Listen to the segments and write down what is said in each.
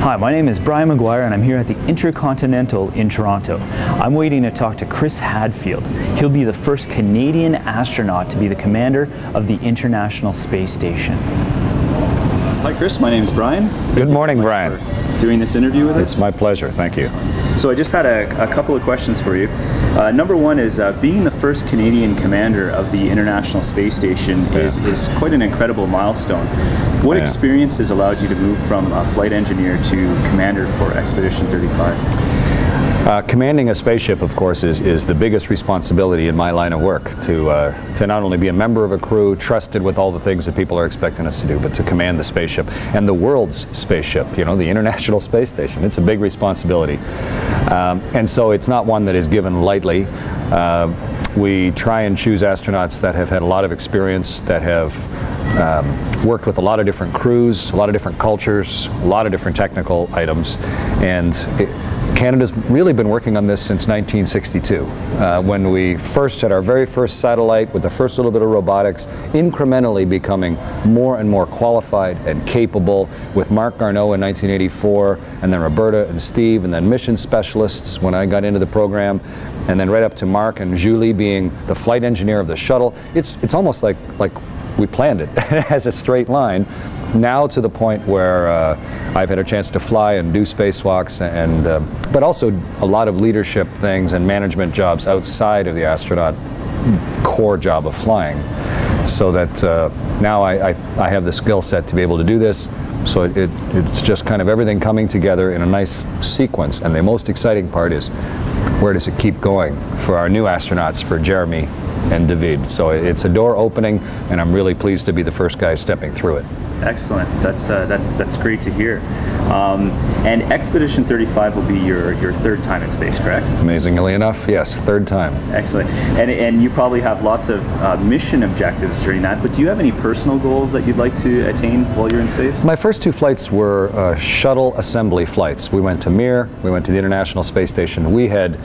Hi, my name is Brian McGuire and I'm here at the Intercontinental in Toronto. I'm waiting to talk to Chris Hadfield. He'll be the first Canadian astronaut to be the commander of the International Space Station. Hi Chris, my name is Brian. Good morning, Brian. Doing this interview with us. It's my pleasure, thank you. So I just had a couple of questions for you. Number one is, being the first Canadian commander of the International Space Station is quite an incredible milestone. What experiences allowed you to move from a flight engineer to commander for Expedition 35? Commanding a spaceship, of course, is the biggest responsibility in my line of work, to not only be a member of a crew, trusted with all the things that people are expecting us to do, but to command the spaceship, and the world's spaceship, you know, the International Space Station. It's a big responsibility. And so it's not one that is given lightly. We try and choose astronauts that have had a lot of experience, that have worked with a lot of different crews, a lot of different cultures, a lot of different technical items, and Canada's really been working on this since 1962, when we first had our very first satellite with the first little bit of robotics, incrementally becoming more and more qualified and capable, with Marc Garneau in 1984, and then Roberta and Steve, and then mission specialists when I got into the program, and then right up to Marc and Julie being the flight engineer of the shuttle. It's almost like we planned it as a straight line. Now to the point where I've had a chance to fly and do spacewalks, and but also a lot of leadership things and management jobs outside of the astronaut core job of flying, so that now I have the skill set to be able to do this. So it's just kind of everything coming together in a nice sequence, and the most exciting part is, where does it keep going for our new astronauts, for Jeremy and David? So it's a door opening, and I'm really pleased to be the first guy stepping through it. Excellent. That's great to hear. And Expedition 35 will be your third time in space, correct? Amazingly enough, yes, third time. Excellent. And you probably have lots of mission objectives during that, but do you have any personal goals that you'd like to attain while you're in space? My first two flights were shuttle assembly flights. We went to Mir, we went to the International Space Station. We had,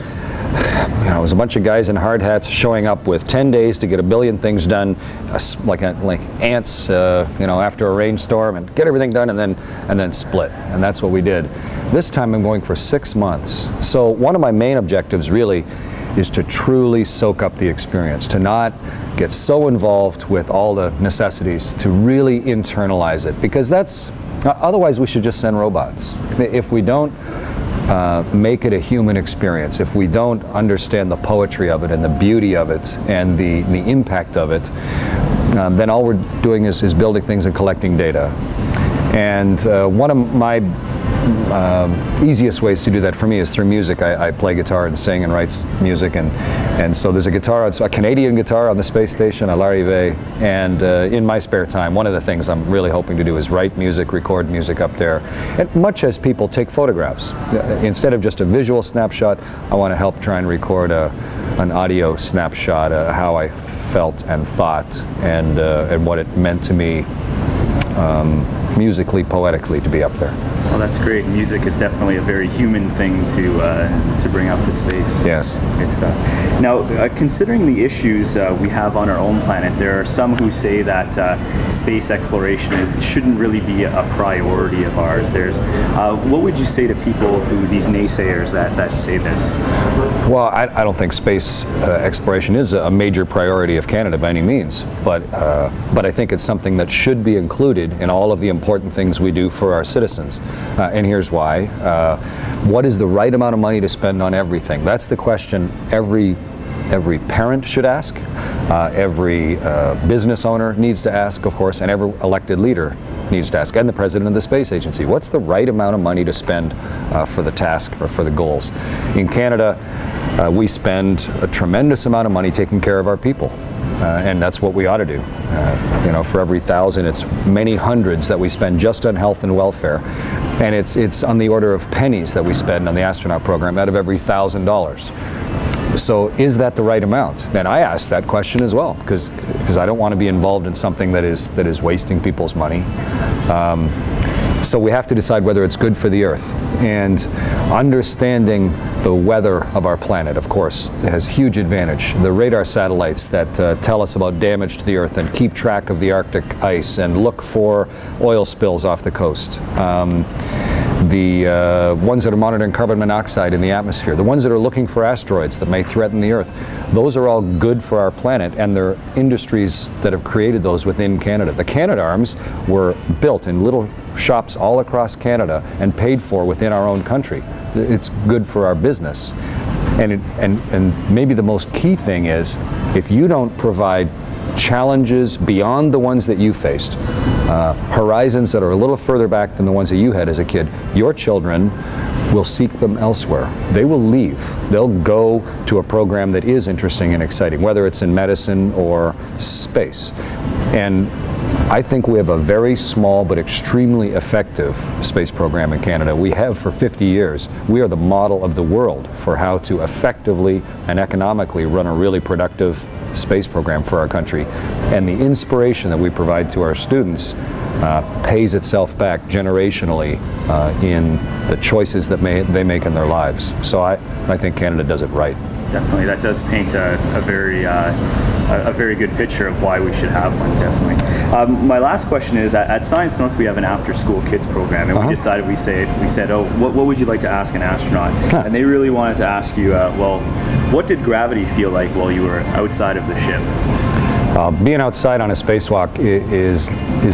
you know, it was a bunch of guys in hard hats showing up with 10 days to get a billion things done, like ants, you know, after a rainstorm, and get everything done, and then split. And that's what we did. This time I'm going for 6 months. So one of my main objectives really is to truly soak up the experience, to not get so involved with all the necessities, to really internalize it, because that's, otherwise we should just send robots. If we don't make it a human experience, if we don't understand the poetry of it and the beauty of it and the impact of it, then all we're doing is building things and collecting data. And one of my easiest ways to do that for me is through music. I play guitar and sing and write music, and so there's a Canadian guitar on the space station, a Larrivée, and in my spare time, one of the things I'm really hoping to do is write music, record music up there. And much as people take photographs, instead of just a visual snapshot, I want to help try and record an audio snapshot, how I felt and thought, and what it meant to me musically, poetically, to be up there. Well, that's great. Music is definitely a very human thing to bring up to space. Yes. It's now, considering the issues we have on our own planet, there are some who say that space exploration shouldn't really be a priority of ours. What would you say to people these naysayers that say this? Well, I don't think space exploration is a major priority of Canada by any means, but I think it's something that should be included in all of the important things we do for our citizens. And here's why. What is the right amount of money to spend on everything? That's the question every parent should ask, every business owner needs to ask, of course, and every elected leader needs to ask, and the president of the space agency. What's the right amount of money to spend for the task or for the goals? In Canada, we spend a tremendous amount of money taking care of our people. And that's what we ought to do. You know, for every 1,000, it's many hundreds that we spend just on health and welfare, and it's on the order of pennies that we spend on the astronaut program out of every $1,000. So is that the right amount? And I ask that question as well, because I don't want to be involved in something that is wasting people's money. So we have to decide whether it's good for the Earth. And understanding the weather of our planet, of course, has huge advantage. The radar satellites that tell us about damage to the Earth and keep track of the Arctic ice and look for oil spills off the coast. the ones that are monitoring carbon monoxide in the atmosphere, the ones that are looking for asteroids that may threaten the Earth. Those are all good for our planet, and there are industries that have created those within Canada. The Canadarms were built in little shops all across Canada and paid for within our own country. It's good for our business. And maybe the most key thing is, if you don't provide challenges beyond the ones that you faced, horizons that are a little further back than the ones that you had as a kid, your children will seek them elsewhere. They will leave. They'll go to a program that is interesting and exciting, whether it's in medicine or space. And I think we have a very small but extremely effective space program in Canada. We have for 50 years. We are the model of the world for how to effectively and economically run a really productive space program for our country. And the inspiration that we provide to our students pays itself back generationally in the choices that they make in their lives. So I think Canada does it right. Definitely, that does paint a very good picture of why we should have one, definitely. My last question is, at Science North we have an after-school kids program, and we decided, we said, oh, what would you like to ask an astronaut? And they really wanted to ask you, well, what did gravity feel like while you were outside of the ship? Being outside on a spacewalk is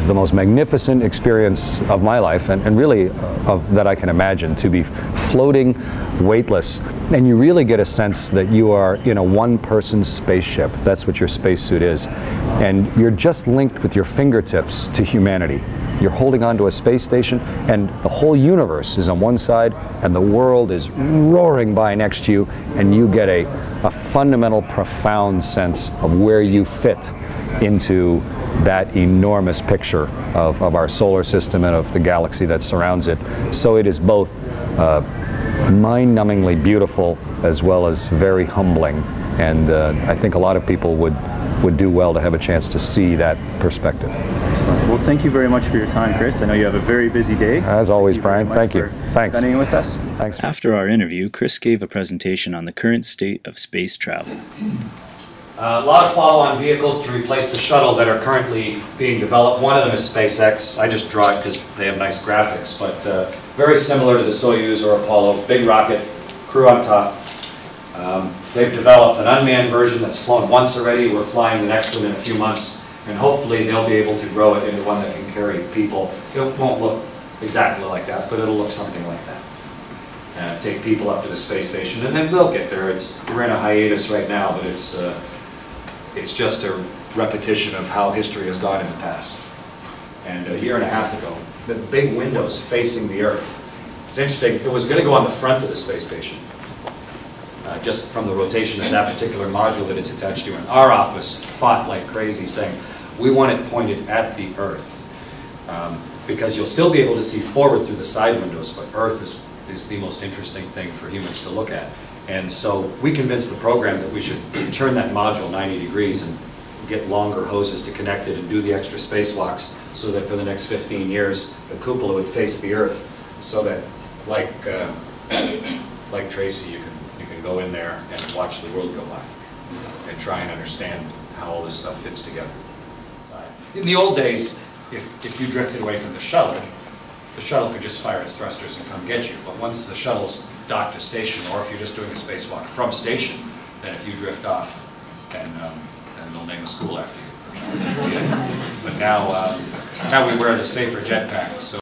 the most magnificent experience of my life, and really that I can imagine, to be floating weightless, and you really get a sense that you are in a one-person spaceship. That's what your spacesuit is, and you're just linked with your fingertips to humanity. You're holding onto a space station, and the whole universe is on one side, and the world is roaring by next to you, and you get a fundamental, profound sense of where you fit into that enormous picture of our solar system and of the galaxy that surrounds it. So it is both mind-numbingly beautiful as well as very humbling, and I think a lot of people would do well to have a chance to see that perspective. Excellent. Well, thank you very much for your time, Chris. I know you have a very busy day. As always, Brian. Thank you. Thanks. Spending it with us. Thanks. After our interview, Chris gave a presentation on the current state of space travel. A lot of follow-on vehicles to replace the shuttle that are currently being developed. One of them is SpaceX. I just draw it because they have nice graphics, but very similar to the Soyuz or Apollo. Big rocket, crew on top. They've developed an unmanned version that's flown once already. We're flying the next one in a few months, and hopefully they'll be able to grow it into one that can carry people. It won't look exactly like that, but it'll look something like that. Take people up to the space station, and then they'll get there. We're in a hiatus right now, but it's just a repetition of how history has gone in the past. And a year and a half ago, the big windows facing the Earth. It's interesting, it was going to go on the front of the space station, just from the rotation of that particular module that it's attached to. And our office fought like crazy, saying, we want it pointed at the Earth. Because you'll still be able to see forward through the side windows, but Earth is the most interesting thing for humans to look at. And so we convinced the program that we should turn that module 90 degrees and get longer hoses to connect it and do the extra spacewalks, so that for the next 15 years the cupola would face the Earth, so that like Tracy, you can go in there and watch the world go by and try and understand how all this stuff fits together. In the old days, if you drifted away from the shuttle could just fire its thrusters and come get you. But once the shuttle's docked to station, or if you're just doing a spacewalk from station, then if you drift off, then they'll name a school after you. But now we wear the safer jetpack. So